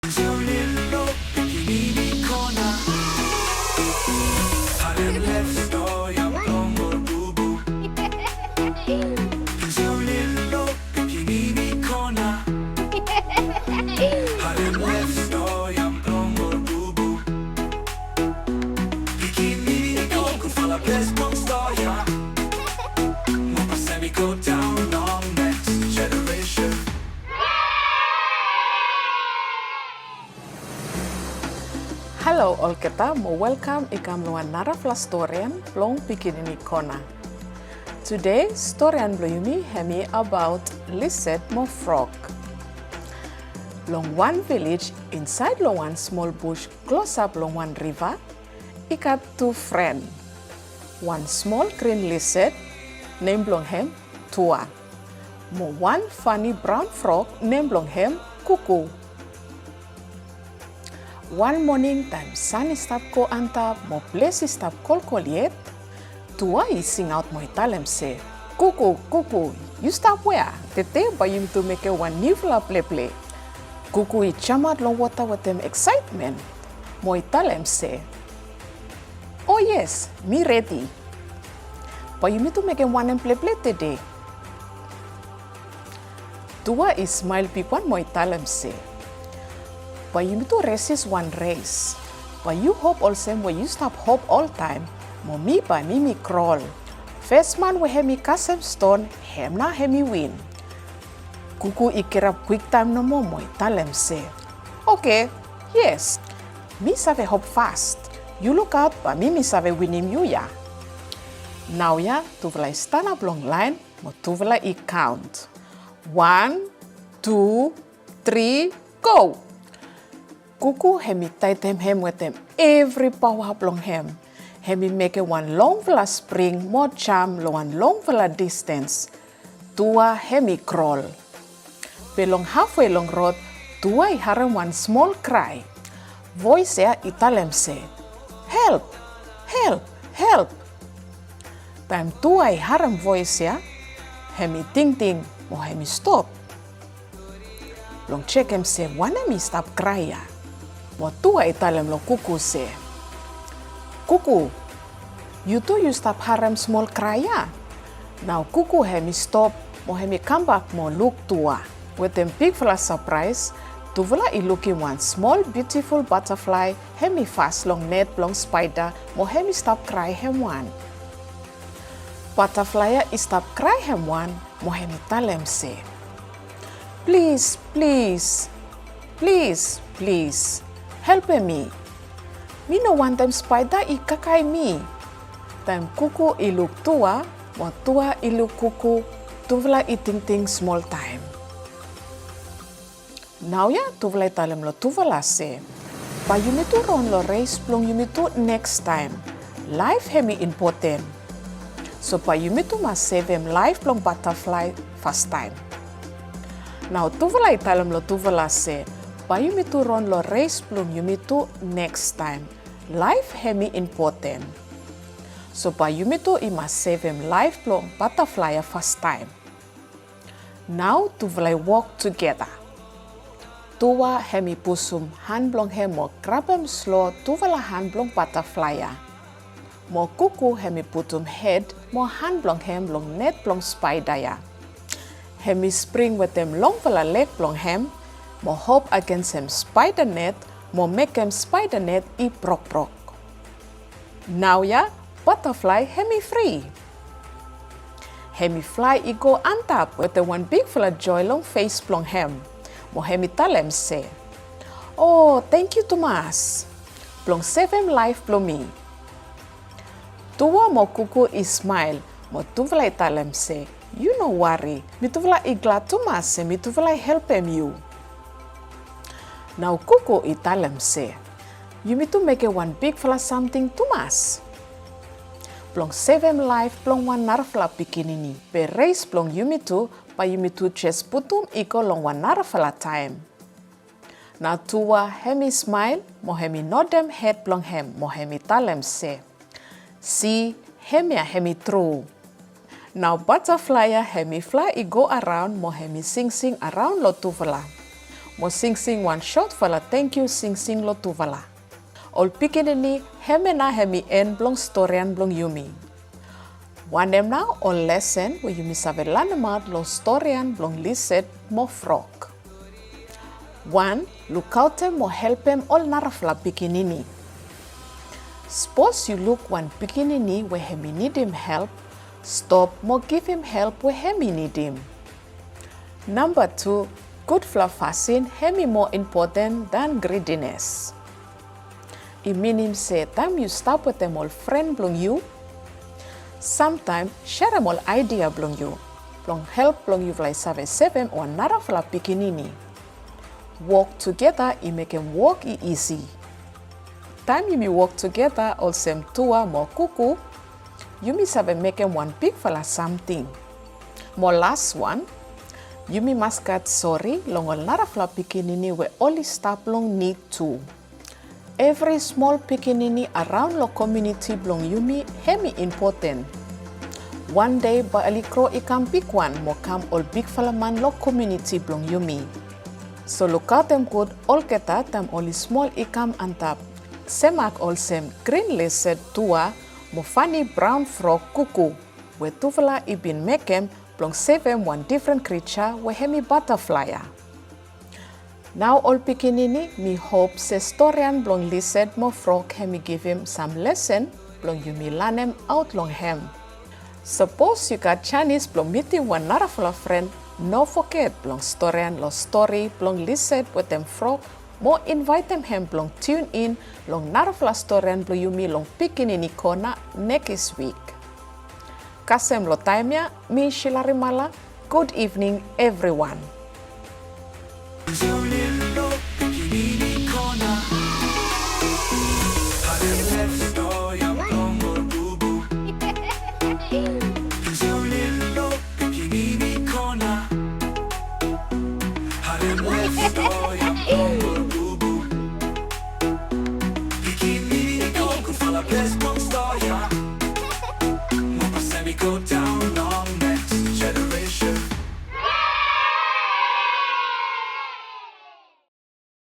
Zolillo, bikini kona. Haren left stoyan blongor bubu. Zolillo, bikini kona. Haren left stoyan blongor bubu. Bikini kona falla best blong stoyan. Moppa semi go down on next generation. Hello all kita, mo welcome ikam luan nara flastorian blong pikinini kona. Today, storian bloyumi hemi about lizard mo frog. Long one village inside long one small bush close up long one river, ikat two friend. One small green lizard named long hem Tua. Mo one funny brown frog named long hem Kuku. One morning time sun stap ko anta mo place stap kol koliet, Tua is sing out mo italem say, Kuku, Kuku, you stop where? Tete by him to make a one new fla play. Kuku I chamat long water with them excitement. Mo italem say, oh yes, me ready. But you need to make a one and play today. Tua is smile big one mo italem say, but you need to resist one race. But you hope all same way you stop hope all time. Mo me by me crawl. First man we hemi kasem stone, hem na hemi win. Kuku ikirap quick time no mo italem say. Okay, yes. Me save hope fast. You look out, but me save winim you ya. Now ya, tu vla stand up long line, mo tu vla I count. 1, 2, 3, go! Kuku hemi tight hem with them every power up long hem. Hemi make a one long vela spring, more charm, one long vela distance. Tua hemi crawl. Belong halfway long road, Tua I harem one small cry. Voice ya italem say, help, help, help. Time Tua I harem voice ya, hemi ting, mo hemi stop. Long check him say, wanna me stop cry ya. Mo Tua italem lo Kuku say, Kuku, you too you stop harem small cry ya. Now Kuku hemi stop, mo hemi come back mo look Tua. With them big fella surprise, Tuvula I looking one small beautiful butterfly, hemi fast long net long spider, mo hemi stop cry hem one. Butterfly I stop cry hem one, mo hemi talem say, please, please, please, please, help me. Me no want them spider I kakai me. Time Kuku I look Tua, mo Tua I look Kuku, Tuvla I ting small time. Now ya, Tuvla I talem lo Tuvala say, but you need to run lo race plong you need to next time. Life hemi important. So pa you need to mas sevem life plong butterfly first time. Now Tuvla I talem lo Tuvala say, but you need to run lo race plong you need to next time. Life hemi important. So pa you need to I mas sevem life plong butterfly first time. Now Tuvla I walk together. Tua hemi pusum hand blong hem mo grab hem slow Tuvala hand blong butterfly. Mo Kuku hemi putum head mo hand blong hem long net blong spider ya. Hemi spring with them long vala leg blong hem, mo hope against him spider net, mo make him spider net I brok. Now ya, butterfly hemi free. Hemi fly I go on top with the one big fella joy long face blong hem. Mo hemi talem say, oh, thank you Tomas. Blong sevem life blong me. Tua mo Kuku I smile, mo Tuvla I talem say, you no worry, me Tuvla I glad Tomas, me Tuvla I help him you. Now Kuku I talem say, you need to make a one big fella something Tomas. Blong sevem life blong one narfla pikinini, pe race blong you me too, pa you me too chest putum iko long one narfla time. Now Tua hemi smile, mo hemi nod them head blong hem, mo hemi talem say, see, hemi true. Now butterfly hemi fly I go around mo hemi sing around lo Tuvla. mo sing one short fala thank you sing lo tuvala. Ol pikinini heme na hemi en blong storian blong yumi. Wanem na ol lesson wo yumi sabe lanemat lo storian blong liset mo frog. 1. Look out mo help him all narafla pikinini. Suppose you look one pikinini where hemi need him help, stop mo give him help where hemi need him. Number 2. Good flafasin hemi more important than greediness. It means say time you stop with them all friend blong you, sometimes share them all idea blong you, blong help blong you like sevem or narafla pikinini. Work together, it make them work easy. Time you may work together, all same tua more kuku, you may sabe make them one big fala something. More last one, you may maskat sorry long all narafla pikinini where only stap long need to. Every small pikinini around lo community blong yumi hemi important. One day ba alikro ikam big one mo kam all big falaman lo community blong yumi. So look out them good all keta tam only small ikam antap. Semak all sem green lizard tua mo funny brown frog kuku. We tuvala ibin mekem blong sevem one different creature we hemi butterfly. Now all pikinini me hope se storian blong lizard mo frog hemi give him some lesson blong yumi lanem out long hem. Suppose you got Chinese blong meeting one narafla friend, no forget blong storian lo story blong lizard with them frog, mo invite them hem blong tune in long narafla storian blong yumi long pikinini kona next week. Kasem lo time ya, mi Shilarimala, good evening everyone. Go down.